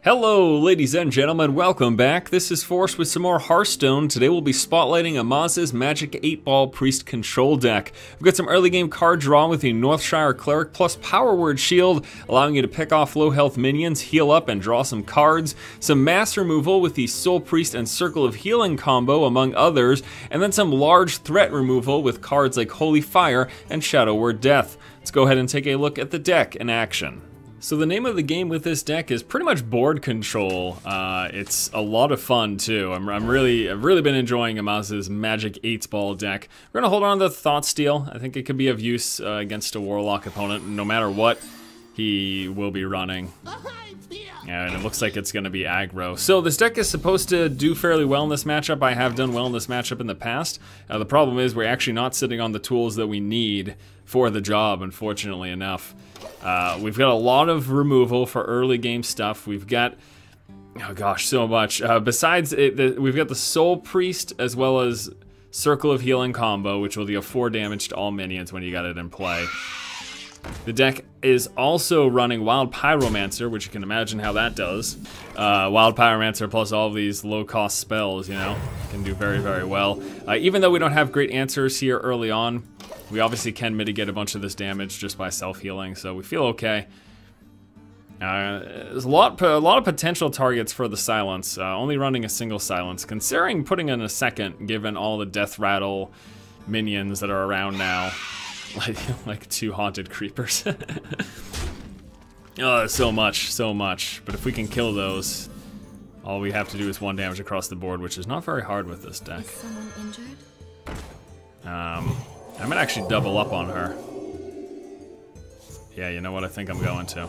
Hello ladies and gentlemen, welcome back. This is Force with some more Hearthstone. Today we'll be spotlighting Amaz's Magic 8-Ball Priest control deck. We've got some early game card draw with the Northshire Cleric plus Power Word Shield, allowing you to pick off low health minions, heal up, and draw some cards. Some mass removal with the Soulpriest and Circle of Healing combo, among others, and then some large threat removal with cards like Holy Fire and Shadow Word Death. Let's go ahead and take a look at the deck in action. So the name of the game with this deck is pretty much board control. It's a lot of fun too. I've really been enjoying Amaz's Magic 8-Ball deck. We're gonna hold on to the Thoughtsteal. I think it could be of use against a Warlock opponent. No matter what he will be running. And it looks like it's gonna be aggro. So this deck is supposed to do fairly well in this matchup. I have done well in this matchup in the past. The problem is we're actually not sitting on the tools that we need for the job, unfortunately enough. We've got a lot of removal for early game stuff. We've got, oh gosh, so much. Besides, we've got the Soulpriest as well as Circle of Healing combo, which will deal 4 damage to all minions when you got it in play. The deck is also running Wild Pyromancer, which you can imagine how that does. Wild Pyromancer plus all of these low-cost spells, you know, can do very, very well. Even though we don't have great answers here early on, we obviously can mitigate a bunch of this damage just by self-healing, so we feel okay. There's a lot of potential targets for the silence, only running a single silence. Considering putting in a second, given all the death rattle minions that are around now, like 2 haunted creepers. Oh, so much. But if we can kill those, all we have to do is 1 damage across the board, which is not very hard with this deck. Is someone injured? I might actually double up on her. Yeah, you know what? I think I'm going to.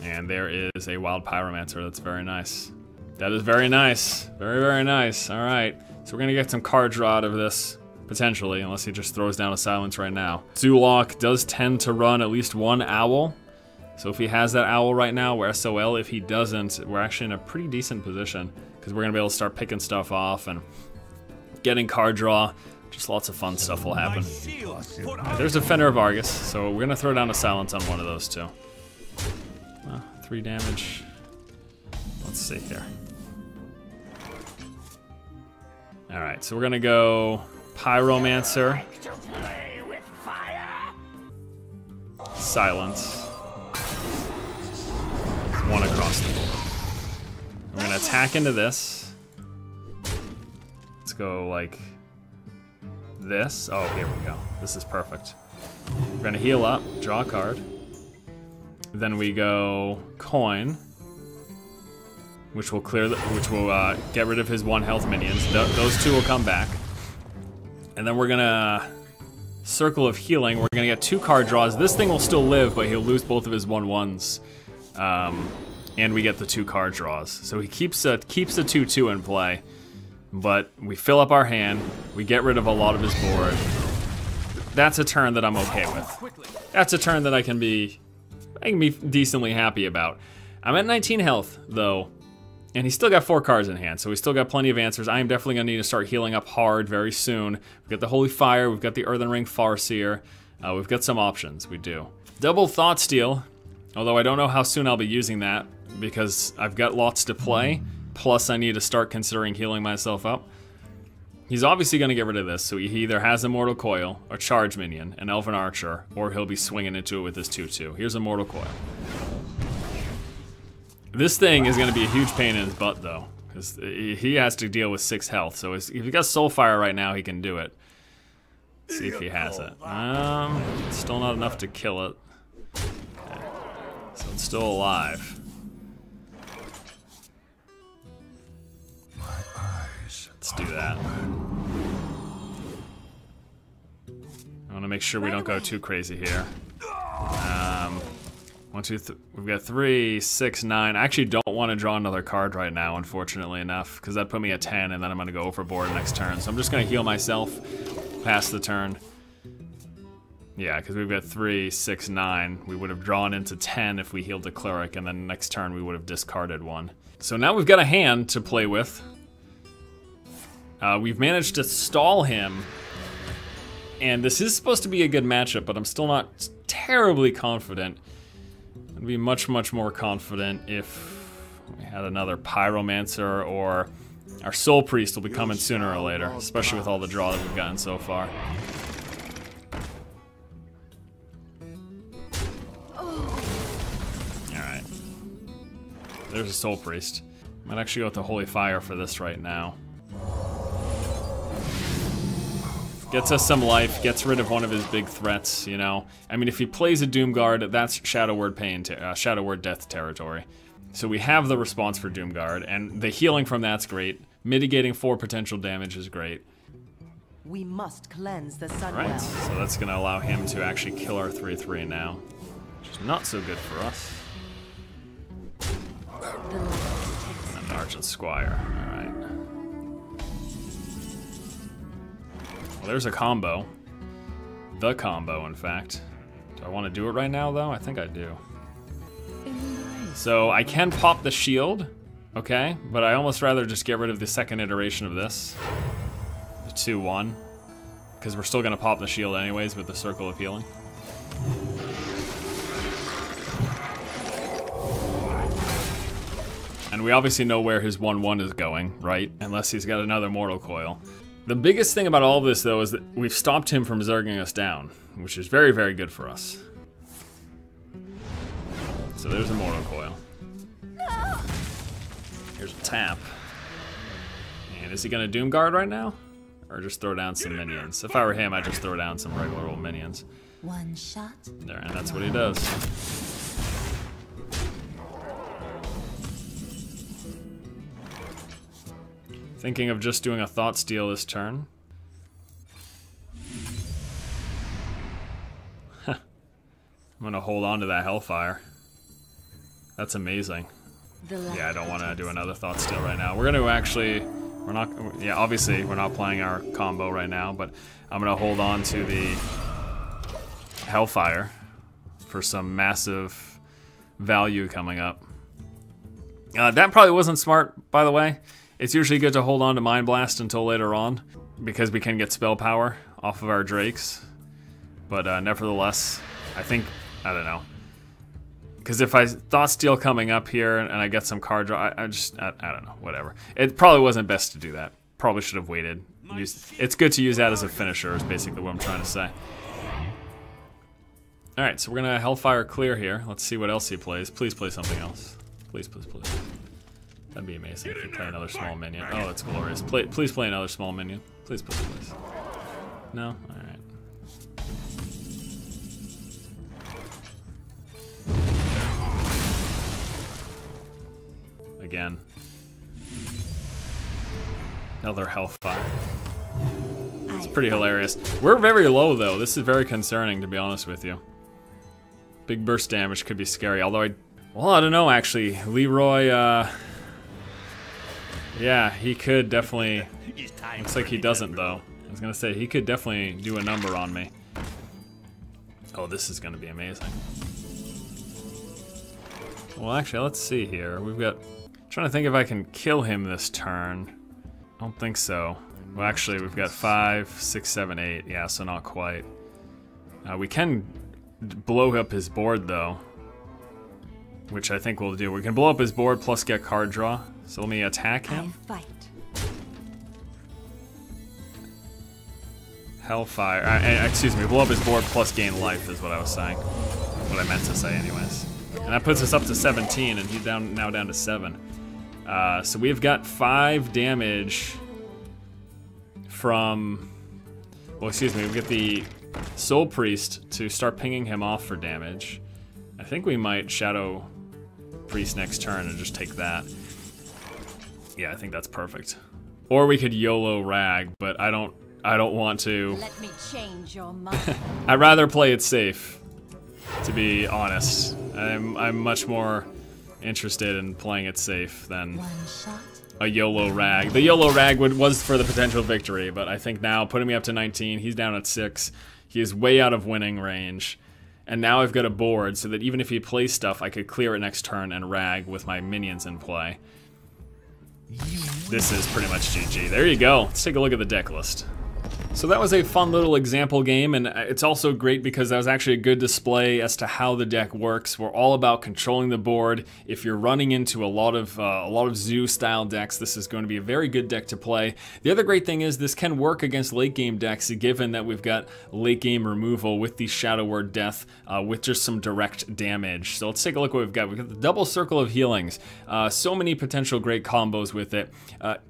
And there is a Wild Pyromancer. That's very nice. That is very nice. Very, very nice. All right. So we're going to get some card draw out of this, potentially, unless he just throws down a silence right now. Zulok does tend to run at least 1 owl. So if he has that owl right now, we're SOL. If he doesn't, we're actually in a pretty decent position, because we're going to be able to start picking stuff off and getting card draw. Just lots of fun stuff will happen. There's Defender of Argus, so we're going to throw down a silence on one of those two. 3 damage. Let's see here. Alright, so we're going to go Pyromancer. Silence. 1 across the board. We're going to attack into this. Let's go like this. Oh, here we go. This is perfect. We're gonna heal up, draw a card. Then we go coin, which will get rid of his 1 health minions. Those 2 will come back. And then we're gonna Circle of Healing. We're gonna get 2 card draws. This thing will still live, but he'll lose both of his 1/1s. And we get the 2 card draws. So he keeps the 2/2 in play. But we fill up our hand, we get rid of a lot of his board. That's a turn that I'm okay with. That's a turn that I can be decently happy about. I'm at 19 health, though, and he's still got 4 cards in hand, so we still got plenty of answers. I am definitely gonna need to start healing up hard very soon. We've got the Holy Fire, we've got the Earthen Ring Farseer, we've got some options, we do. Double Thoughtsteal, although I don't know how soon I'll be using that, because I've got lots to play. Plus, I need to start considering healing myself up. He's obviously going to get rid of this, so he either has Immortal Coil, a Charge Minion, an Elven Archer, or he'll be swinging into it with his 2/2. Here's Immortal Coil. This thing is going to be a huge pain in his butt, though, because he has to deal with 6 health. So if he got Soulfire right now, he can do it. Let's see if he has it. Still not enough to kill it. Okay. So it's still alive. Let's do that. I want to make sure we don't go too crazy here. 1, 2, we've got 3, 6, 9. I actually don't want to draw another card right now, unfortunately enough, because that'd put me at 10, and then I'm going to go overboard next turn. So I'm just going to heal myself past the turn. Yeah, because we've got 3, 6, 9. We would have drawn into 10 if we healed the Cleric, and then next turn we would have discarded 1. So now we've got a hand to play with. We've managed to stall him, and this is supposed to be a good matchup, but I'm still not terribly confident. I'd be much, much more confident if we had another Pyromancer, or our Soulpriest will be coming sooner or later, especially with all the draw that we've gotten so far. Alright. There's a Soulpriest. Might actually go with the Holy Fire for this right now. Gets us some life, gets rid of one of his big threats, you know. I mean, if he plays a Doomguard, that's Shadow Word Shadow Word Death territory. So we have the response for Doomguard, and the healing from that's great. Mitigating 4 potential damage is great. We must cleanse the sun. Right, so that's going to allow him to actually kill our 3/3 now, which is not so good for us. And an Argent Squire, alright. Well, there's a combo. The combo, in fact. Do I want to do it right now, though? I think I do. So I can pop the shield, okay, but I almost rather just get rid of the second iteration of this, the 2/1, because we're still going to pop the shield anyways with the Circle of Healing. And we obviously know where his 1/1 is going, right? Unless he's got another Mortal Coil. The biggest thing about all of this, though, is that we've stopped him from zerging us down, which is very, very good for us. So there's a Mortal Coil. Here's a tap. And is he gonna Doomguard right now? Or just throw down some minions? If I were him, I'd just throw down some regular old minions. One shot. There, and that's what he does. Thinking of just doing a Thoughtsteal this turn. I'm gonna hold on to that Hellfire. That's amazing. Yeah, I don't want to do another Thoughtsteal right now. We're going to actually, yeah, obviously we're not playing our combo right now, but I'm going to hold on to the Hellfire for some massive value coming up. That probably wasn't smart, by the way. It's usually good to hold on to Mind Blast until later on, because we can get spell power off of our Drakes. But nevertheless, I think, I don't know. Because if I Thoughtsteal coming up here and I get some card draw, I don't know, whatever. It probably wasn't best to do that. Probably should have waited. It's good to use that as a finisher, is basically what I'm trying to say. Alright, so we're going to Hellfire clear here. Let's see what else he plays. Please play something else. Please, please, please. That'd be amazing if you play another small minion. Oh, that's glorious. Please play another small minion. Please, please, please. No? Alright. Again. Another Hellfire. It's pretty hilarious. We're very low, though. This is very concerning, to be honest with you. Big burst damage could be scary, although well, I don't know, actually. Leroy, yeah, he could definitely... Looks like he doesn't, though. I was gonna say, he could definitely do a number on me. Oh, this is gonna be amazing. Well, actually, let's see here. We've got... Trying to think if I can kill him this turn. I don't think so. Well, actually, we've got 5, 6, 7, 8. Yeah, so not quite. We can blow up his board, though, which I think we'll do. We can blow up his board plus get card draw. So let me attack him. Hellfire. Excuse me, blow up his board plus gain life is what I was saying. What I meant to say, anyways. And that puts us up to 17, and he's now down to 7. So we've got 5 damage from... Well, excuse me, we get the Soulpriest to start pinging him off for damage. I think we might Shadow Priest next turn and just take that. Yeah, I think that's perfect. Or we could YOLO Rag, but I don't want to. Let me change your mind. I'd rather play it safe, to be honest. I'm much more interested in playing it safe than a YOLO Rag. The YOLO Rag was for the potential victory, but I think now, putting me up to 19, he's down at 6. He is way out of winning range. And now I've got a board so that even if he plays stuff, I could clear it next turn and Rag with my minions in play. This is pretty much GG. There you go. Let's take a look at the deck list. So that was a fun little example game, and it's also great because that was actually a good display as to how the deck works. We're all about controlling the board. If you're running into a lot of zoo-style decks, this is going to be a very good deck to play. The other great thing is this can work against late-game decks, given that we've got late-game removal with the Shadow Word Death with just some direct damage. So let's take a look what we've got. We've got the double circle of healings. So many potential great combos with it.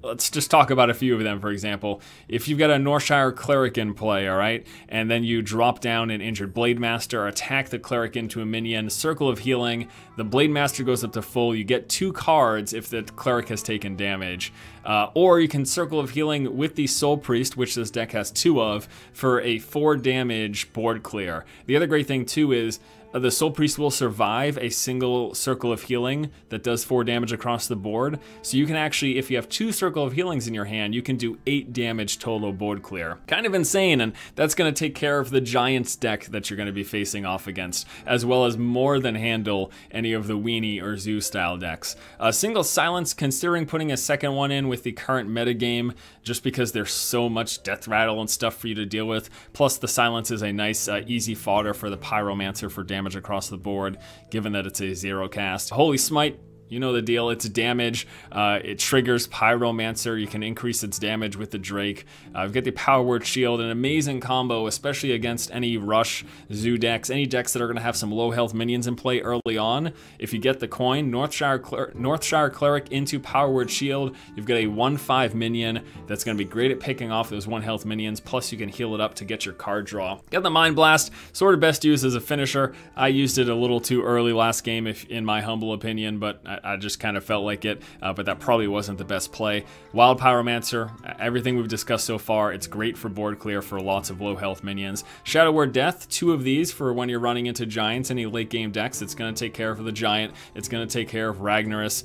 Let's just talk about a few of them. For example, if you've got a Northshire Cleric in play, all right, and then you drop down an Injured Blademaster, attack the Cleric into a minion, circle of healing, the Blademaster goes up to full, you get 2 cards if the Cleric has taken damage. Or you can circle of healing with the Soulpriest, which this deck has 2 of, for a 4 damage board clear. The other great thing too is the Soulpriest will survive a single circle of healing that does 4 damage across the board. So you can actually, if you have 2 circle of healings in your hand, you can do 8 damage total board clear. Kind of insane, and that's going to take care of the Giants deck that you're going to be facing off against, as well as more than handle any of the Weenie or Zoo style decks. Single Silence, considering putting a second one in with the current metagame, just because there's so much death rattle and stuff for you to deal with. Plus the Silence is a nice easy fodder for the Pyromancer for damage across the board, given that it's a 0 cast. Holy Smite, you know the deal, it's damage. It triggers Pyromancer. You can increase its damage with the Drake. We've got the Power Word Shield, an amazing combo, especially against any Rush Zoo decks, any decks that are going to have some low health minions in play early on. If you get the coin, Northshire Cleric into Power Word Shield, you've got a 1/5 minion that's going to be great at picking off those 1 health minions, plus you can heal it up to get your card draw. Got the Mind Blast, sort of best used as a finisher. I used it a little too early last game, in my humble opinion, but I just kind of felt like it, but that probably wasn't the best play. Wild Pyromancer, everything we've discussed so far, it's great for board clear for lots of low health minions. Shadow Word Death, 2 of these for when you're running into Giants, any late game decks. It's going to take care of the Giant, it's going to take care of Ragnaros,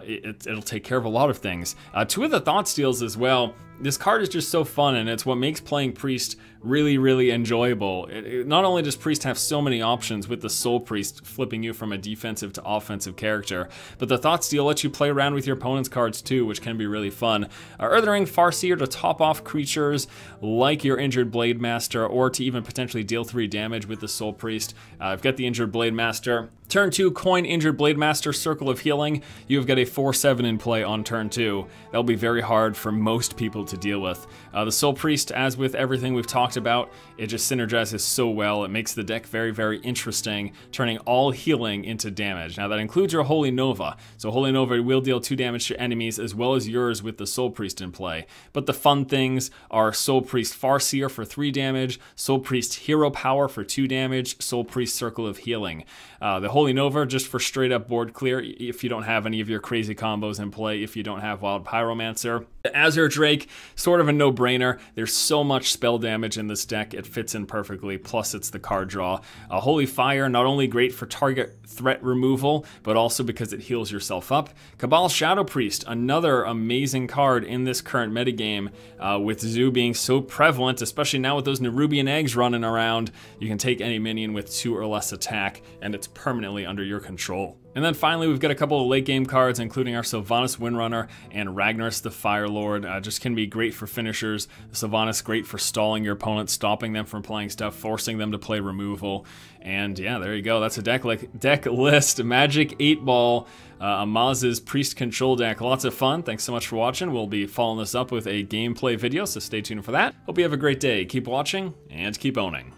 it'll take care of a lot of things. 2 of the Thoughtsteals as well. This card is just so fun, and it's what makes playing Priest really, really enjoyable. Not only does Priest have so many options with the Soulpriest flipping you from a defensive to offensive character, but the Thoughtsteal lets you play around with your opponent's cards too, which can be really fun. Earthen Farseer to top off creatures like your Injured Blademaster, or to even potentially deal 3 damage with the Soulpriest. I've got the Injured Blademaster. Turn 2, coin Injured Blademaster, Circle of Healing. You've got a 4/7 in play on turn 2. That'll be very hard for most people to deal with. The Soulpriest, as with everything we've talked about, it just synergizes so well. It makes the deck very, very interesting, turning all healing into damage. Now that includes your Holy Nova. So Holy Nova will deal 2 damage to enemies as well as yours with the Soulpriest in play. But the fun things are Soulpriest Farseer for 3 damage, Soulpriest Hero Power for 2 damage, Soulpriest Circle of Healing. The Holy Nova just for straight up board clear if you don't have any of your crazy combos in play, if you don't have Wild Pyromancer. The Azure Drake, sort of a no-brainer. There's so much spell damage in this deck, it fits in perfectly, plus it's the card draw. Holy Fire, not only great for target threat removal, but also because it heals yourself up. Cabal Shadow Priest, another amazing card in this current metagame, with Zoo being so prevalent, especially now with those Nerubian eggs running around. You can take any minion with 2 or less attack, and it's permanently under your control. And then finally, we've got a couple of late game cards, including our Sylvanas Windrunner and Ragnaros the Firelord. Just can be great for finishers. Sylvanas great for stalling your opponent, stopping them from playing stuff, forcing them to play removal. And yeah, there you go. That's a deck list. Magic 8-Ball, Amaz's Priest Control deck. Lots of fun. Thanks so much for watching. We'll be following this up with a gameplay video, so stay tuned for that. Hope you have a great day. Keep watching and keep owning.